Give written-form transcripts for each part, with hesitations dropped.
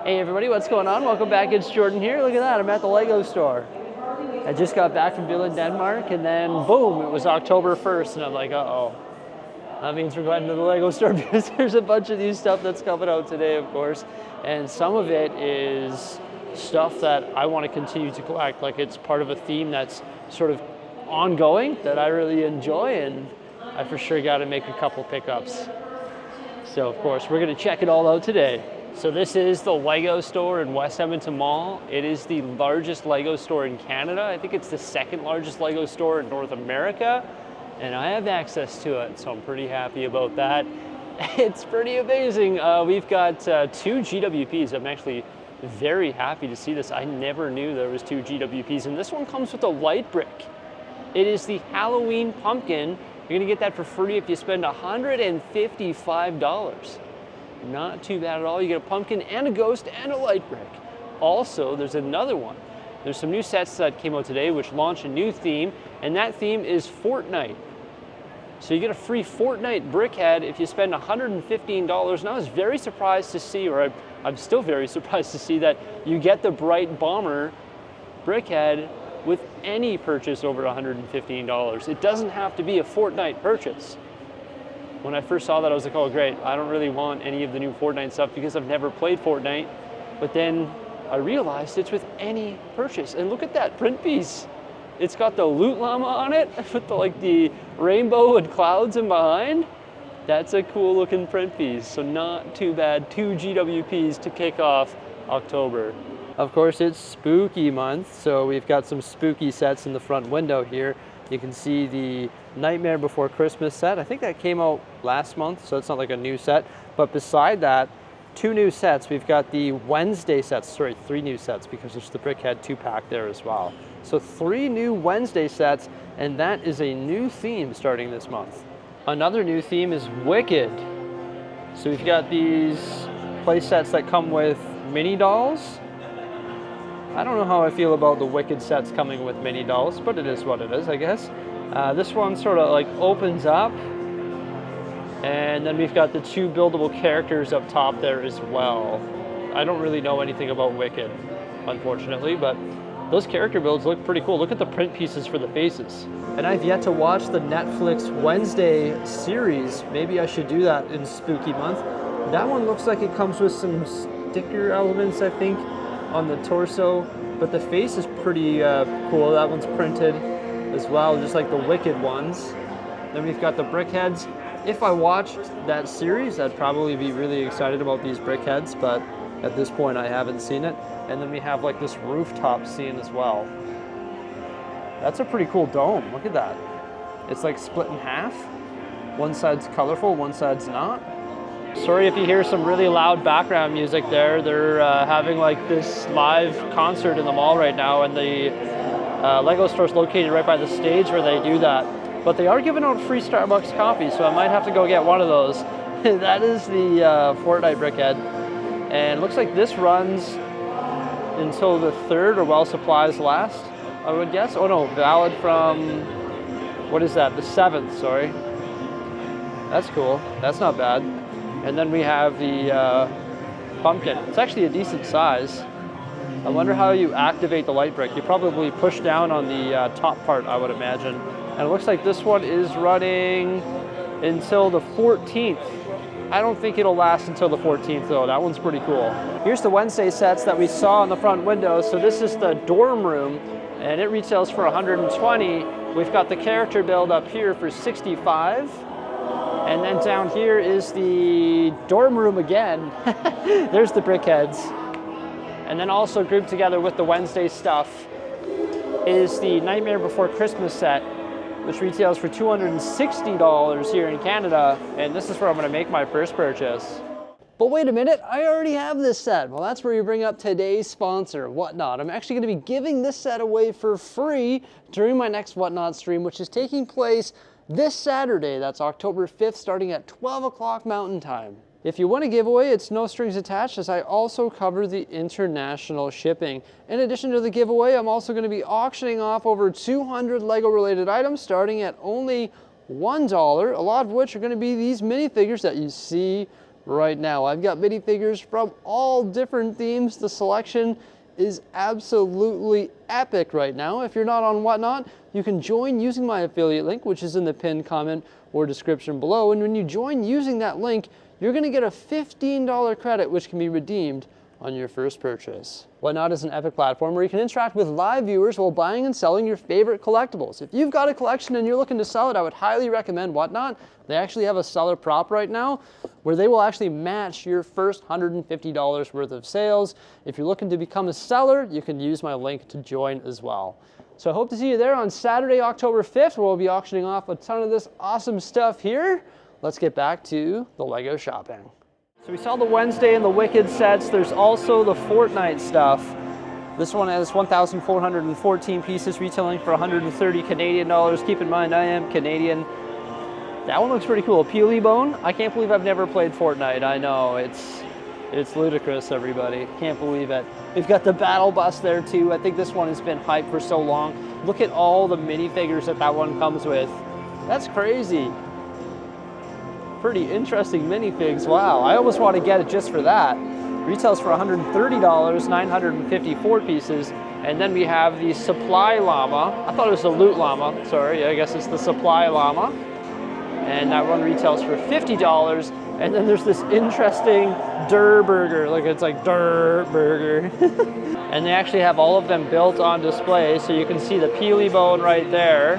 Hey everybody, what's going on? Welcome back, it's Jordan here. Look at that, I'm at the Lego store. I just got back from Billund, Denmark, and then boom, it was October 1st, and I'm like, uh-oh. That means we're going to the Lego store because there's a bunch of new stuff that's coming out today, of course. And some of it is stuff that I want to continue to collect. Like it's part of a theme that's sort of ongoing that I really enjoy, and I for sure got to make a couple pickups. So of course, we're gonna check it all out today. So this is the Lego store in West Edmonton Mall. It is the largest Lego store in Canada. I think it's the second largest Lego store in North America, and I have access to it, so I'm pretty happy about that. It's pretty amazing. We've got two GWPs. I'm actually very happy to see this. I never knew there was two GWPs, and this one comes with a light brick. It is the Halloween pumpkin. You're gonna get that for free if you spend $155. Not too bad at all. You get a pumpkin and a ghost and a light brick. Also, there's another one. There's some new sets that came out today which launch a new theme, and that theme is Fortnite. So you get a free Fortnite brickhead if you spend $115. And I was very surprised to see, or I'm still very surprised to see that you get the Bright Bomber brickhead with any purchase over $115. It doesn't have to be a Fortnite purchase. When I first saw that, I was like, oh great, I don't really want any of the new Fortnite stuff because I've never played Fortnite. But then I realized it's with any purchase. And look at that print piece. It's got the loot llama on it with the rainbow and clouds in behind. That's a cool looking print piece. So not too bad, two GWPs to kick off October. Of course, it's spooky month, so we've got some spooky sets in the front window here. You can see the Nightmare Before Christmas set. I think that came out last month, so it's not like a new set. But beside that, two new sets. We've got the Wednesday sets, sorry, three new sets because there's the Brickhead 2-pack there as well. So three new Wednesday sets, and that is a new theme starting this month. Another new theme is Wicked. So we've got these play sets that come with mini dolls. I don't know how I feel about the Wicked sets coming with mini dolls, but it is what it is, I guess. This one sort of like opens up, and then we've got the two buildable characters up top there as well. I don't really know anything about Wicked, unfortunately, but those character builds look pretty cool. Look at the print pieces for the faces. And I've yet to watch the Netflix Wednesday series. Maybe I should do that in Spooky Month. That one looks like it comes with some sticker elements, I think, on the torso, but the face is pretty cool. That one's printed as well, just like the Wicked ones. Then we've got the Brickheads. If I watched that series, I'd probably be really excited about these Brickheads, but at this point I haven't seen it. And then we have like this rooftop scene as well. That's a pretty cool dome, look at that. It's like split in half. One side's colorful, one side's not. Sorry if you hear some really loud background music there. They're having like this live concert in the mall right now, and the Lego store is located right by the stage where they do that. But they are giving out free Starbucks coffee, so I might have to go get one of those. That is the Fortnite brickhead. And it looks like this runs until the 3rd, or while supplies last, I would guess. Oh no, valid from, what is that, the 7th, sorry. That's cool, that's not bad. And then we have the pumpkin. It's actually a decent size. I wonder how you activate the light brick. You probably push down on the top part, I would imagine. And it looks like this one is running until the 14th. I don't think it'll last until the 14th though. That one's pretty cool. Here's the Wednesday sets that we saw on the front window. So this is the dorm room, and it retails for $120. We've got the character build up here for $65. And then down here is the dorm room again. There's the brickheads. And then also grouped together with the Wednesday stuff is the Nightmare Before Christmas set, which retails for $260 here in Canada. And this is where I'm gonna make my first purchase. But wait a minute, I already have this set. Well, that's where you bring up today's sponsor, Whatnot. I'm actually gonna be giving this set away for free during my next Whatnot stream, which is taking place this Saturday. That's October 5th, starting at 12 o'clock Mountain Time. If you want a giveaway, it's no strings attached, as I also cover the international shipping. In addition to the giveaway, I'm also going to be auctioning off over 200 Lego related items starting at only $1, a lot of which are going to be these minifigures that you see right now. I've got minifigures from all different themes. The selection is absolutely epic right now. If you're not on Whatnot, you can join using my affiliate link, which is in the pinned comment or description below. And when you join using that link, you're gonna get a $15 credit, which can be redeemed on your first purchase. Whatnot is an epic platform where you can interact with live viewers while buying and selling your favorite collectibles. If you've got a collection and you're looking to sell it, I would highly recommend Whatnot. They actually have a seller prop right now where they will actually match your first $150 worth of sales. If you're looking to become a seller, you can use my link to join as well. So I hope to see you there on Saturday, October 5th, where we'll be auctioning off a ton of this awesome stuff here. Let's get back to the Lego shopping. So we saw the Wednesday and the Wicked sets. There's also the Fortnite stuff. This one has 1,414 pieces, retailing for 130 Canadian dollars. Keep in mind, I am Canadian. That one looks pretty cool. Peely Bone. I can't believe I've never played Fortnite. I know, it's ludicrous, everybody. Can't believe it. We've got the Battle Bus there too. I think this one has been hyped for so long. Look at all the minifigures that one comes with. That's crazy. Pretty interesting minifigs. Wow, I almost want to get it just for that. Retails for $130, 954 pieces. And then we have the Supply Llama. I thought it was the Loot Llama. Sorry, I guess it's the Supply Llama. And that one retails for $50. And then there's this interesting Durr Burger. Look, it's like Durr Burger. And they actually have all of them built on display. So you can see the Peely Bone right there.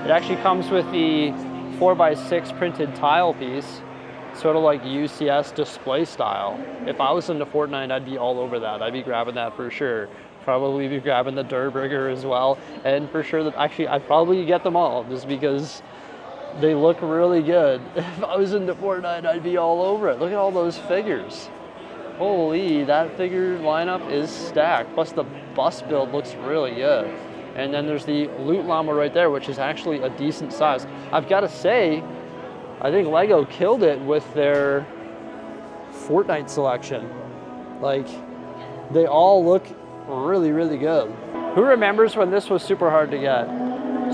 It actually comes with the 4x6 printed tile piece, sort of like UCS display style. If I was into Fortnite, I'd be all over that. I'd be grabbing that for sure. Probably be grabbing the Durr Burger as well. And for sure that actually I'd probably get them all just because they look really good. If I was into Fortnite, I'd be all over it. Look at all those figures. Holy, that figure lineup is stacked. Plus the bus build looks really good. And then there's the Loot Llama right there, which is actually a decent size. I've got to say, I think Lego killed it with their Fortnite selection. Like, they all look really, really good. Who remembers when this was super hard to get?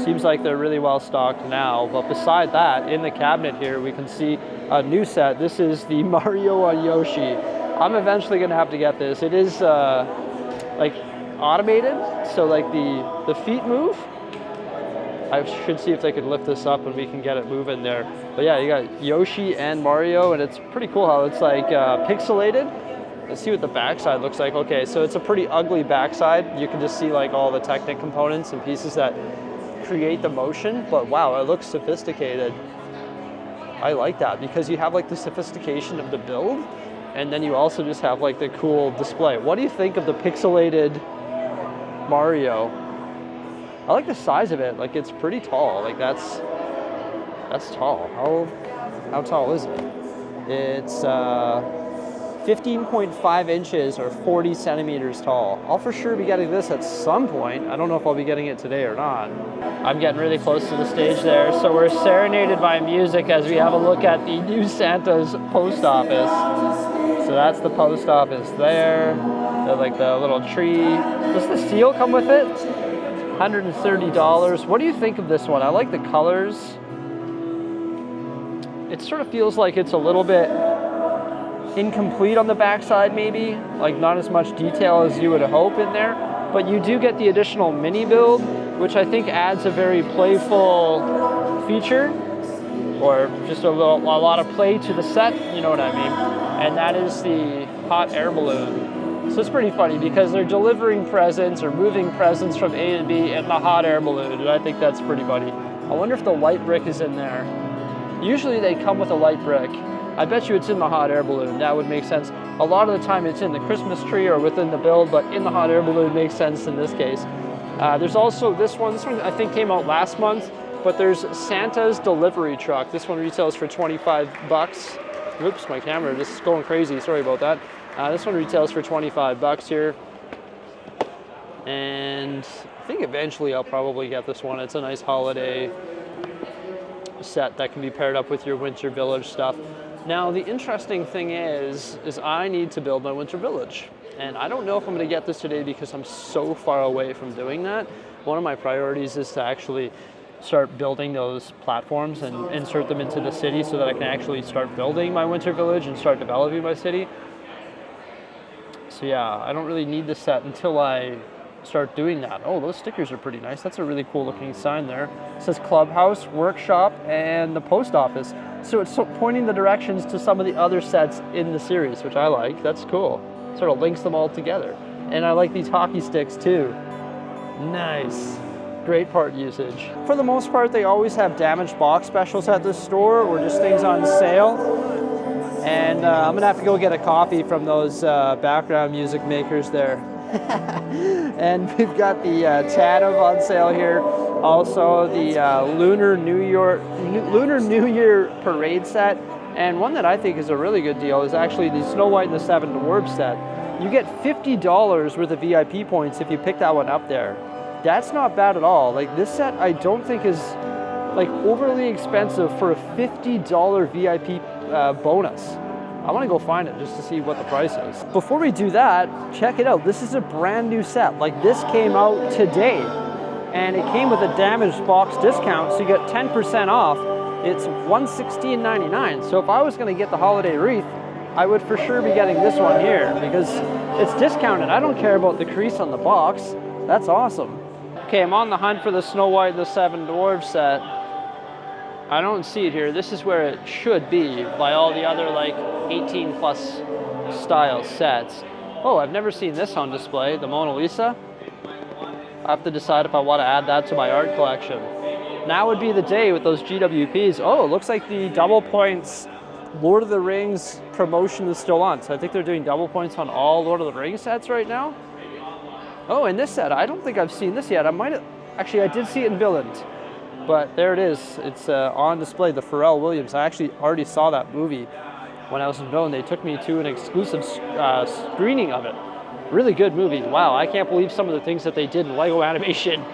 Seems like they're really well stocked now. But beside that, in the cabinet here, we can see a new set. This is the Mario on Yoshi. I'm eventually gonna have to get this. It is like automated, so like the feet move. I should see if they could lift this up and we can get it moving there. But yeah, you got Yoshi and Mario, and it's pretty cool how it's like pixelated. Let's see what the backside looks like. Okay, so it's a pretty ugly backside. You can just see like all the Technic components and pieces that create the motion, but wow, it looks sophisticated. I like that because you have like the sophistication of the build, and then you also just have like the cool display. What do you think of the pixelated Mario? I like the size of it. Like, it's pretty tall. Like, that's tall. How tall is it? It's 15.5 inches or 40 centimeters tall. I'll for sure be getting this at some point. I don't know if I'll be getting it today or not. I'm getting really close to the stage there, so we're serenaded by music as we have a look at the new Santa's post office. So that's the post office there. Like the little tree. Does the seal come with it? $130. What do you think of this one? I like the colors. It sort of feels like it's a little bit incomplete on the backside, maybe. Like not as much detail as you would hope in there. But you do get the additional mini build, which I think adds a very playful feature, or just a lot of play to the set, you know what I mean? And that is the hot air balloon. So it's pretty funny because they're delivering presents or moving presents from A to B in the hot air balloon, and I think that's pretty funny. I wonder if the light brick is in there. Usually they come with a light brick. I bet you it's in the hot air balloon. That would make sense. A lot of the time it's in the Christmas tree or within the build, but in the hot air balloon makes sense in this case. There's also this one. This one I think came out last month, but there's Santa's delivery truck. This one retails for 25 bucks. Oops, my camera just is going crazy. Sorry about that. This one retails for 25 bucks here. And I think eventually I'll probably get this one. It's a nice holiday set that can be paired up with your Winter Village stuff. Now, the interesting thing is I need to build my Winter Village. And I don't know if I'm gonna get this today because I'm so far away from doing that. One of my priorities is to actually start building those platforms and insert them into the city so that I can actually start building my winter village and start developing my city. So yeah, I don't really need this set until I start doing that. Oh, those stickers are pretty nice. That's a really cool looking sign there. It says clubhouse, workshop, and the post office. So it's pointing the directions to some of the other sets in the series, which I like. That's cool. Sort of links them all together. And I like these hockey sticks too. Nice. Great part usage. For the most part, they always have damaged box specials at the store or just things on sale. And I'm gonna have to go get a coffee from those background music makers there. And we've got the Tatum on sale here. Also the Lunar New Year parade set. And one that I think is a really good deal is actually the Snow White and the Seven Dwarfs set. You get $50 worth of VIP points if you pick that one up there. That's not bad at all. Like this set I don't think is like overly expensive for a $50 VIP bonus. I want to go find it just to see what the price is. Before we do that, check it out. This is a brand new set. Like this came out today and it came with a damaged box discount, so you get 10% off. It's $116.99. So if I was going to get the holiday wreath, I would for sure be getting this one here because it's discounted. I don't care about the crease on the box. That's awesome. Okay, I'm on the hunt for the Snow White and the Seven Dwarfs set. I don't see it here. This is where it should be by all the other like 18 plus style sets. Oh, I've never seen this on display, the Mona Lisa. I have to decide if I want to add that to my art collection. Now would be the day with those GWPs. Oh, it looks like the double points Lord of the Rings promotion is still on. So I think they're doing double points on all Lord of the Rings sets right now. Oh, and this set, I don't think I've seen this yet. Actually, I did see it in Billund. But there it is. It's on display, the Pharrell Williams. I actually already saw that movie when I was in Billund. They took me to an exclusive screening of it. Really good movie. Wow, I can't believe some of the things that they did in Lego animation.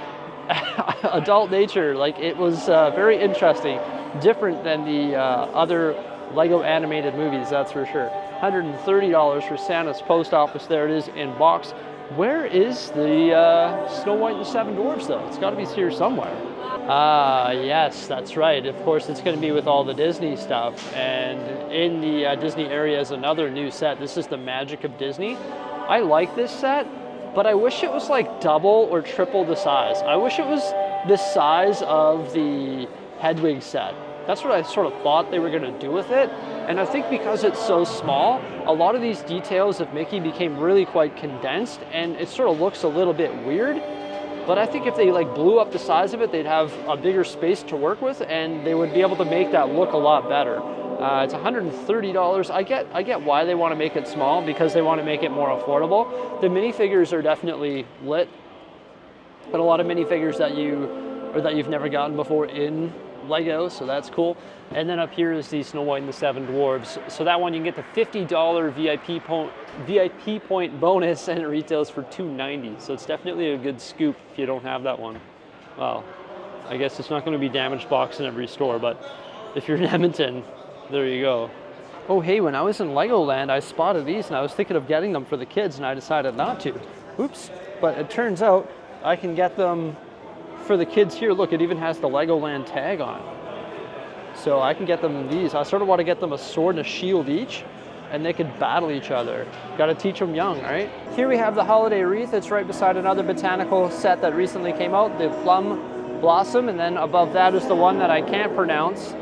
Adult nature, like it was very interesting. Different than the other Lego animated movies, that's for sure. $130 for Santa's Post Office. There it is in box. Where is the Snow White and the Seven Dwarfs though? It's gotta be here somewhere. Yes, that's right. Of course, it's going to be with all the Disney stuff. And in the Disney area is another new set. This is the Magic of Disney. I like this set, but I wish it was like double or triple the size. I wish it was the size of the Hedwig set. That's what I sort of thought they were going to do with it. And I think because it's so small, a lot of these details of Mickey became really quite condensed and it sort of looks a little bit weird. But I think if they like blew up the size of it, they'd have a bigger space to work with and they would be able to make that look a lot better. It's $130. I get why they want to make it small because they want to make it more affordable. The minifigures are definitely lit, but a lot of minifigures that you've never gotten before in Lego, so that's cool. And then up here is the Snow White and the Seven Dwarfs. So that one you can get the $50 VIP point bonus and it retails for $290. So it's definitely a good scoop if you don't have that one. Well, I guess it's not going to be damaged box in every store, but if you're in Edmonton, there you go. Oh hey, when I was in Legoland, I spotted these and I was thinking of getting them for the kids and I decided not to. Oops. But it turns out I can get them for the kids here. Look, it even has the Legoland tag on. So I can get them these. I sort of want to get them a sword and a shield each, and they could battle each other. Got to teach them young, right? Here we have the holiday wreath. It's right beside another botanical set that recently came out, the Plum Blossom, and then above that is the one that I can't pronounce.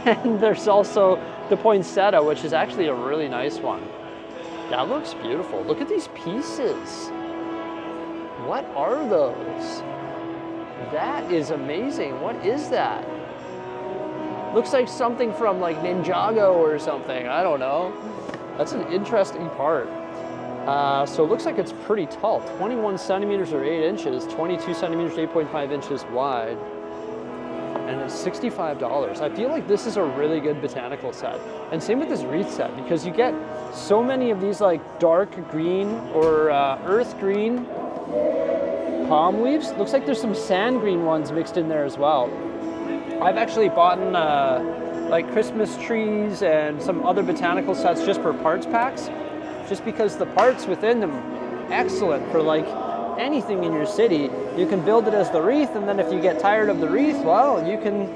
And there's also the poinsettia, which is actually a really nice one. That looks beautiful. Look at these pieces. What are those? That is amazing. What is that? Looks like something from like Ninjago or something. I don't know. That's an interesting part. So it looks like it's pretty tall. 21 centimeters or 8 inches, 22 centimeters, 8.5 inches wide. And it's $65. I feel like this is a really good botanical set. And same with this wreath set, because you get so many of these like dark green or earth green palm leaves. Looks like there's some sand green ones mixed in there as well. I've actually bought like Christmas trees and some other botanical sets just for parts packs, just because the parts within them, excellent for like anything in your city, you can build it as the wreath, and then if you get tired of the wreath, well, you can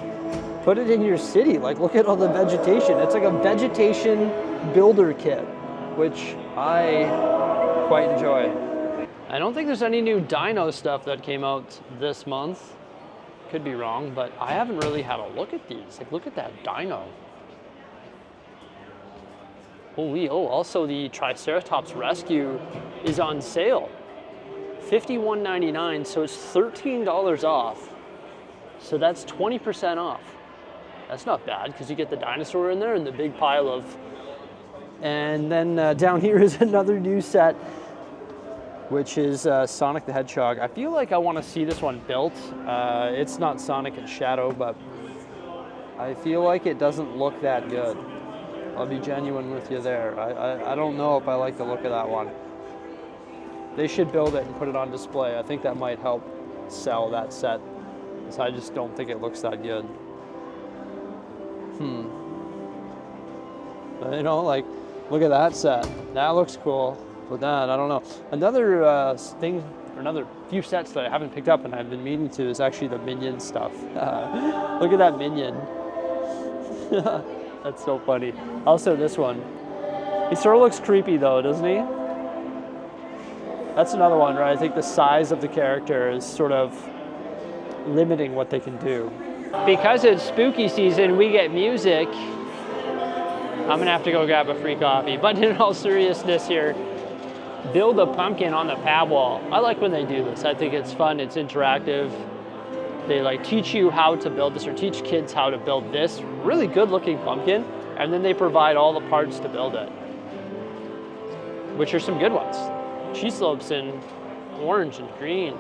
put it in your city. Like, look at all the vegetation. It's like a vegetation builder kit, which I quite enjoy. I don't think there's any new dino stuff that came out this month. Could be wrong, but I haven't really had a look at these. Like, look at that dino. Holy, oh, also the Triceratops Rescue is on sale. $51.99, so it's $13 off. So that's 20% off. That's not bad, because you get the dinosaur in there and the big pile of... And then down here is another new set, which is Sonic the Hedgehog. I feel like I want to see this one built. It's not Sonic and Shadow, but I feel like it doesn't look that good. I'll be genuine with you there. I don't know if I like the look of that one. They should build it and put it on display. I think that might help sell that set, because I just don't think it looks that good. You know, like, look at that set. That looks cool. But that, I don't know. Another thing, or another few sets that I haven't picked up and I've been meaning to is actually the Minion stuff. Look at that Minion. That's so funny. Also this one. He sort of looks creepy though, doesn't he? That's another one, right? I think the size of the character is sort of limiting what they can do. Because it's spooky season, we get music. I'm gonna have to go grab a free coffee. But in all seriousness here, build a pumpkin on the pad wall. I like when they do this. I think it's fun, it's interactive. They like teach you how to build this, or teach kids how to build this really good looking pumpkin, and then they provide all the parts to build it, which are some good ones. Cheese slopes in orange and green.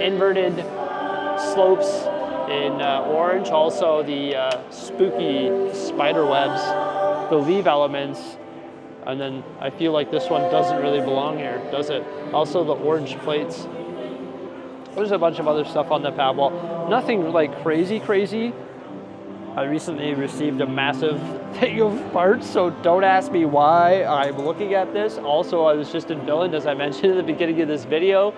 Inverted slopes in orange. Also the spooky spider webs, the leaf elements. And then I feel like this one doesn't really belong here, does it? Also the orange plates. There's a bunch of other stuff on the pad wall. Nothing like crazy. I recently received a massive thing of parts, so don't ask me why I'm looking at this. Also, I was just in Billund, as I mentioned at the beginning of this video,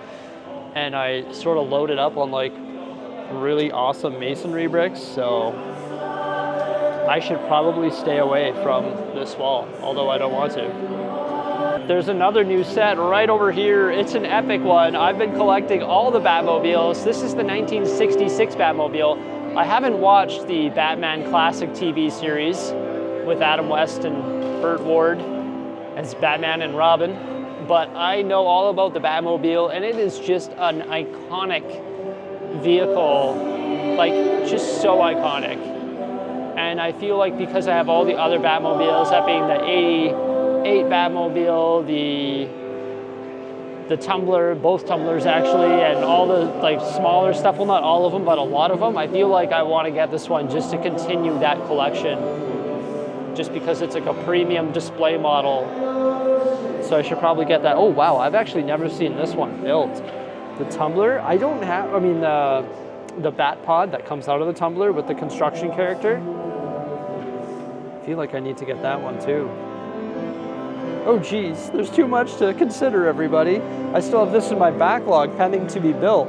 and I sort of loaded up on like really awesome masonry bricks, so I should probably stay away from this wall, although I don't want to. There's another new set right over here. It's an epic one. I've been collecting all the Batmobiles. This is the 1966 Batmobile. I haven't watched the Batman Classic TV series with Adam West and Burt Ward as Batman and Robin, but I know all about the Batmobile, and it is just an iconic vehicle, like just so iconic. And I feel like because I have all the other Batmobiles, that being the 88 Batmobile, the Tumbler, both Tumblers actually, and all the like smaller stuff, well not all of them, but a lot of them, I feel like I want to get this one just to continue that collection, just because it's like a premium display model. So I should probably get that. Oh wow, I've actually never seen this one built. The Tumbler, I don't have, I mean the Bat Pod that comes out of the Tumbler with the construction character. I feel like I need to get that one too. Oh geez, there's too much to consider, everybody. I still have this in my backlog pending to be built.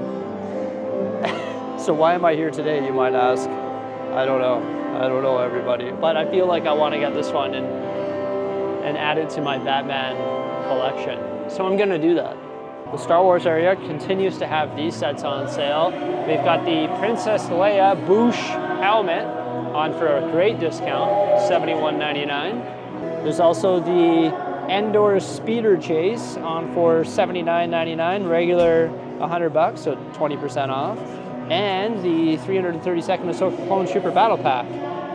So why am I here today, you might ask? I don't know, everybody. But I feel like I want to get this one and add it to my Batman collection. So I'm gonna do that. The Star Wars area continues to have these sets on sale. We've got the Princess Leia Bouche helmet on for a great discount, $71.99. There's also the Endor Speeder Chase on for $79.99, regular $100, so 20% off. And the 332nd Ahsoka Clone Trooper Battle Pack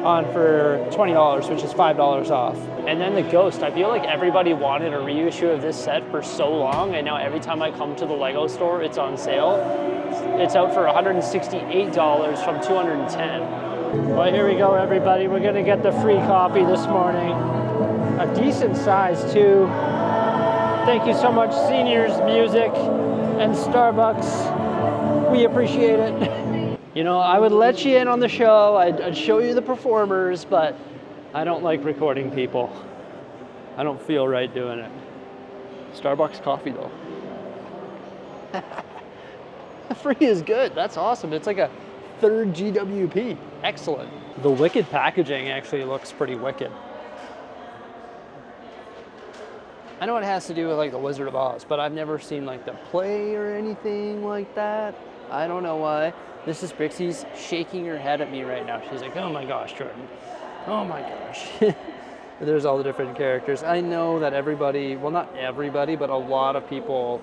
on for $20, which is $5 off. And then the Ghost. I feel like everybody wanted a reissue of this set for so long, and now every time I come to the Lego store, it's on sale. It's out for $168 from $210. Well, here we go, everybody. We're gonna get the free coffee this morning. A decent size too. Thank you so much, Seniors Music and Starbucks. We appreciate it. You know, I would let you in on the show. I'd show you the performers, but I don't like recording people. I don't feel right doing it. Starbucks coffee though. Free is good. That's awesome. It's like a third GWP. Excellent. The Wicked packaging actually looks pretty wicked. I know it has to do with like the Wizard of Oz, but I've never seen like the play or anything like that. I don't know why. This is Brixie's shaking her head at me right now. She's like, oh my gosh, Jordan. Oh my gosh. There's all the different characters. I know that everybody, well not everybody, but a lot of people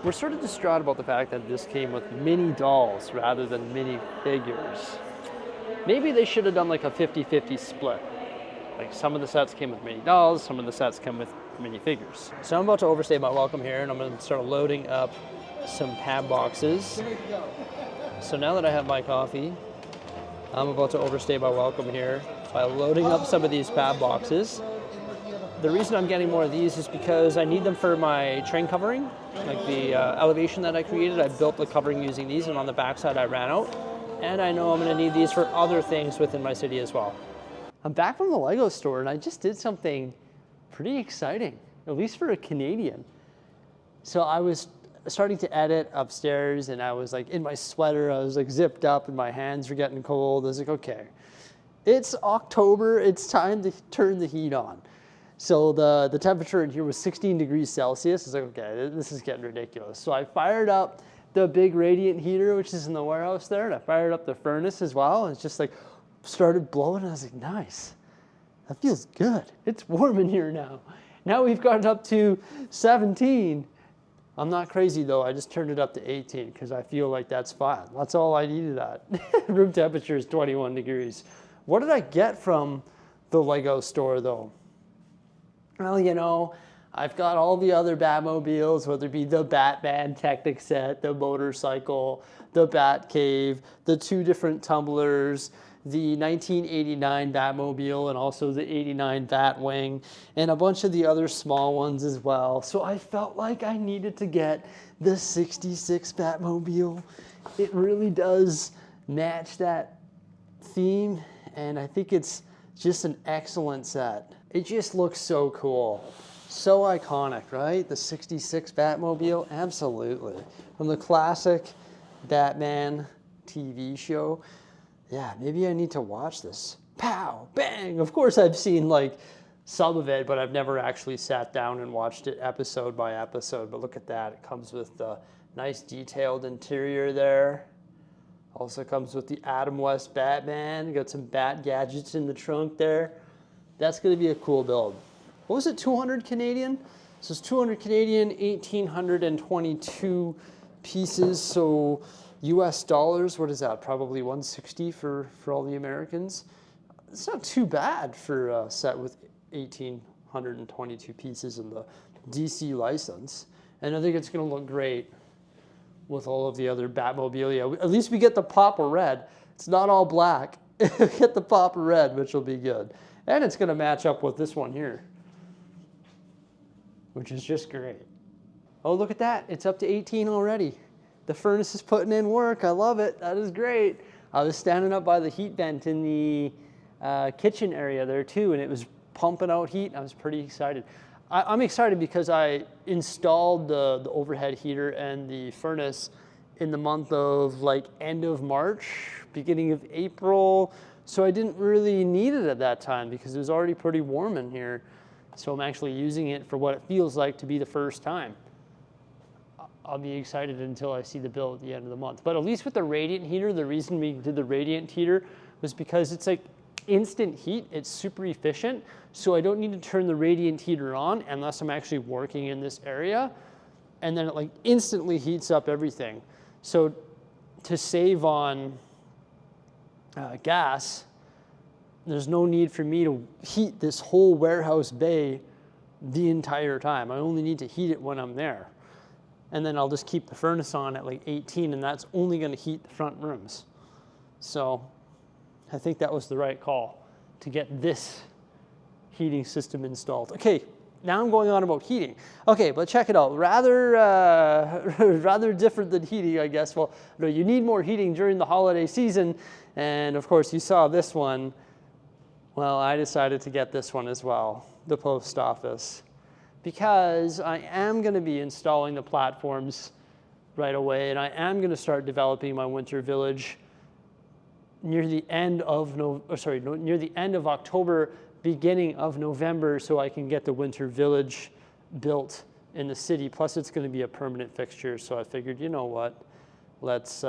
were sort of distraught about the fact that this came with mini dolls rather than mini figures. Maybe they should have done like a 50-50 split. Like some of the sets came with mini dolls, some of the sets come with mini figures. So I'm about to overstay my welcome here, and I'm going to start loading up some pad boxes. So now that I have my coffee, I'm about to overstay my welcome here by loading up some of these pad boxes. The reason I'm getting more of these is because I need them for my train covering, like the elevation that I created. I built the covering using these, and on the backside I ran out. And I know I'm going to need these for other things within my city as well. I'm back from the Lego store, and I just did something pretty exciting, at least for a Canadian. So I was starting to edit upstairs, and I was like in my sweater, I was like zipped up, and my hands were getting cold. I was like, okay, it's October, it's time to turn the heat on. So the temperature in here was 16 degrees Celsius. I was like, okay, this is getting ridiculous. So I fired up the big radiant heater, which is in the warehouse there, and I fired up the furnace as well, and it's just like started blowing, and I was like, nice. That feels good. It's warm in here now. Now we've gotten up to 17. I'm not crazy though, I just turned it up to 18 because I feel like that's fine. That's all I needed at. Room temperature is 21 degrees. What did I get from the Lego store though? Well, you know, I've got all the other Batmobiles, whether it be the Batman Technic set, the motorcycle, the Bat Cave, the 2 different tumblers, the 1989 Batmobile, and also the 89 Batwing, and a bunch of the other small ones as well. So I felt like I needed to get the 66 Batmobile. It really does match that theme, and I think it's just an excellent set. It just looks so cool. So iconic, right? The 66 Batmobile, absolutely. From the classic Batman TV show. Yeah, maybe I need to watch this. Pow, bang. Of course I've seen like some of it, but I've never actually sat down and watched it episode by episode. But look at that, it comes with the nice detailed interior there. Also comes with the Adam West Batman. Got some Bat gadgets in the trunk there. That's gonna be a cool build. What was it, 200 Canadian? So it's 200 Canadian, 1,822 pieces. So US dollars, what is that? Probably 160 for all the Americans. It's not too bad for a set with 1,822 pieces in the DC license. And I think it's gonna look great with all of the other Batmobilia. At least we get the pop of red. It's not all black. We get the pop of red, which will be good. And it's gonna match up with this one here, which is just great. Oh, look at that, it's up to 18 already. The furnace is putting in work, I love it, that is great. I was standing up by the heat vent in the kitchen area there too, and it was pumping out heat, and I was pretty excited. I'm excited because I installed the overhead heater and the furnace in the month of like end of March, beginning of April, so I didn't really need it at that time because it was already pretty warm in here. So I'm actually using it for what it feels like to be the first time. I'll be excited until I see the bill at the end of the month. But at least with the radiant heater, the reason we did the radiant heater was because it's like instant heat, it's super efficient. So I don't need to turn the radiant heater on unless I'm actually working in this area. And then it like instantly heats up everything. So to save on gas, there's no need for me to heat this whole warehouse bay the entire time. I only need to heat it when I'm there. And then I'll just keep the furnace on at like 18, and that's only gonna heat the front rooms. So I think that was the right call to get this heating system installed. Okay, now I'm going on about heating. Okay, but check it out. Rather different than heating, I guess. Well, no, you need more heating during the holiday season. And of course you saw this one. Well, I decided to get this one as well, the post office, because I am going to be installing the platforms right away, and I am going to start developing my winter village near the end of near the end of October, beginning of November, so I can get the winter village built in the city. Plus, it's going to be a permanent fixture, so I figured, you know what, let's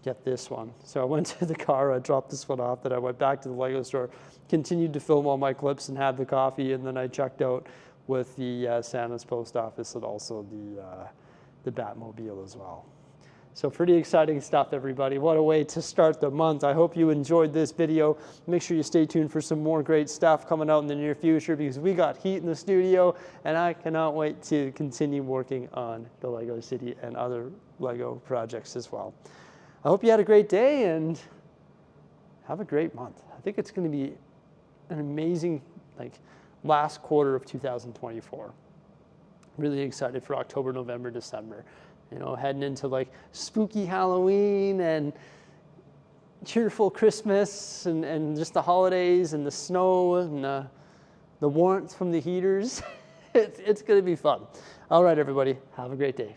get this one. So I went to the car, I dropped this one off, then I went back to the Lego store, continued to film all my clips and had the coffee, and then I checked out with the Santa's post office and also the Batmobile as well. So pretty exciting stuff, everybody. What a way to start the month. I hope you enjoyed this video. Make sure you stay tuned for some more great stuff coming out in the near future, because we got heat in the studio and I cannot wait to continue working on the Lego City and other Lego projects as well. I hope you had a great day and have a great month. I think it's going to be an amazing last quarter of 2024. Really excited for October, November, December. You know, heading into spooky Halloween and cheerful Christmas and just the holidays and the snow and the warmth from the heaters. It's going to be fun. All right, everybody, have a great day.